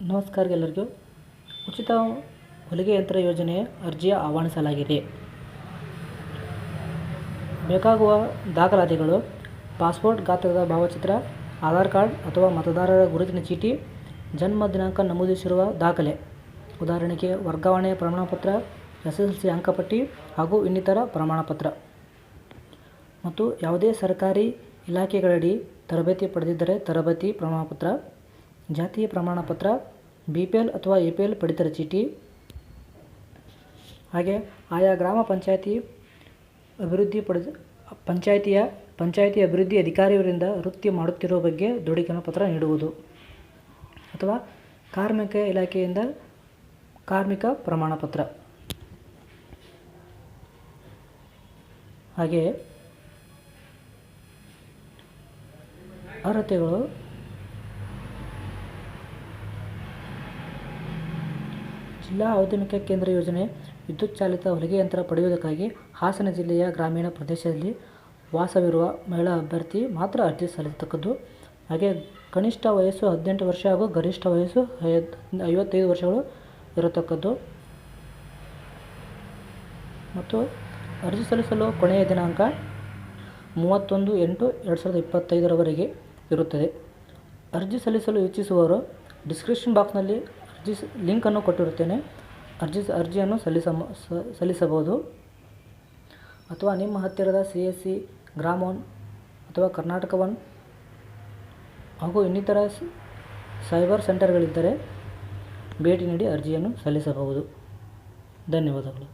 ನಮಸ್ಕಾರ ಎಲ್ಲರಿಗೂ. ಉಚಿತ ಹೊಲಿಗೆ ಯಂತ್ರ ಯೋಜನೆಯ ಅರ್ಜಿಯ ಆಹ್ವಾನಿಸಲಾಗಿದೆ. ಬೇಕಾಗುವ ದಾಖಲಾತಿಗಳು: ಪಾಸ್ಪೋರ್ಟ್ ಗಾತ್ರದ ಭಾವಚಿತ್ರ, ಆಧಾರ್ ಕಾರ್ಡ್ ಅಥವಾ ಮತದಾರರ ಗುರುತಿನ ಚೀಟಿ, ಜನ್ಮ ದಿನಾಂಕ ನಮೂದಿಸಿರುವ ದಾಖಲೆ ಉದಾಹರಣೆಗೆ ವರ್ಗಾವಣೆಯ ಪ್ರಮಾಣಪತ್ರ, SSLC ಅಂಕಪಟ್ಟಿ ಹಾಗೂ ಇನ್ನಿತರ ಪ್ರಮಾಣಪತ್ರ. ಮತ್ತು ಯಾವುದೇ ಸರ್ಕಾರಿ ಇಲಾಖೆಗಳಡಿ ತರಬೇತಿ ಪಡೆದಿದ್ದರೆ ತರಬೇತಿ ಪ್ರಮಾಣಪತ್ರ, ಜಾತಿಯ ಪ್ರಮಾಣಪತ್ರ, BPL ಅಥವಾ APL ಪಡಿತರ ಚೀಟಿ. ಹಾಗೆ ಆಯಾ ಗ್ರಾಮ ಪಂಚಾಯಿತಿ ಅಭಿವೃದ್ಧಿ ಅಧಿಕಾರಿಯವರಿಂದ ವೃತ್ತಿ ಮಾಡುತ್ತಿರುವ ಬಗ್ಗೆ ದೃಢೀಕರಣ ಪತ್ರ ನೀಡುವುದು ಅಥವಾ ಕಾರ್ಮಿಕ ಇಲಾಖೆಯಿಂದ ಕಾರ್ಮಿಕ ಪ್ರಮಾಣಪತ್ರ. ಹಾಗೆ ಅರ್ಹತೆಗಳು: ಜಿಲ್ಲಾ ಆಧುನಿಕ ಕೇಂದ್ರ ಯೋಜನೆ ವಿದ್ಯುತ್ ಚಾಲಿತ ಹೊಲಿಗೆ ಯಂತ್ರ ಪಡೆಯುವುದಕ್ಕಾಗಿ ಹಾಸನ ಜಿಲ್ಲೆಯ ಗ್ರಾಮೀಣ ಪ್ರದೇಶದಲ್ಲಿ ವಾಸವಿರುವ ಮಹಿಳಾ ಅಭ್ಯರ್ಥಿ ಮಾತ್ರ ಅರ್ಜಿ ಸಲ್ಲಿಸತಕ್ಕದ್ದು. ಹಾಗೆ ಕನಿಷ್ಠ ವಯಸ್ಸು 18 ವರ್ಷ ಹಾಗೂ ಗರಿಷ್ಠ ವಯಸ್ಸು 55 ವರ್ಷಗಳು ಇರತಕ್ಕದ್ದು. ಮತ್ತು ಅರ್ಜಿ ಸಲ್ಲಿಸಲು ಕೊನೆಯ ದಿನಾಂಕ 31/8/2025 ಇರುತ್ತದೆ. ಅರ್ಜಿ ಸಲ್ಲಿಸಲು ಇಚ್ಛಿಸುವವರು ಡಿಸ್ಕ್ರಿಪ್ಷನ್ ಬಾಕ್ಸ್ನಲ್ಲಿ ಲಿಂಕನ್ನು ಕೊಟ್ಟಿರುತ್ತೇನೆ. ಅರ್ಜಿಯನ್ನು ಸಲ್ಲಿಸಬಹುದು. ಅಥವಾ ನಿಮ್ಮ ಹತ್ತಿರದ CSC, ಗ್ರಾಮ 1 ಅಥವಾ ಕರ್ನಾಟಕ 1 ಹಾಗೂ ಇನ್ನಿತರ ಸೈಬರ್ ಸೆಂಟರ್ಗಳಿದ್ದರೆ ಭೇಟಿ ನೀಡಿ ಅರ್ಜಿಯನ್ನು ಸಲ್ಲಿಸಬಹುದು. ಧನ್ಯವಾದಗಳು.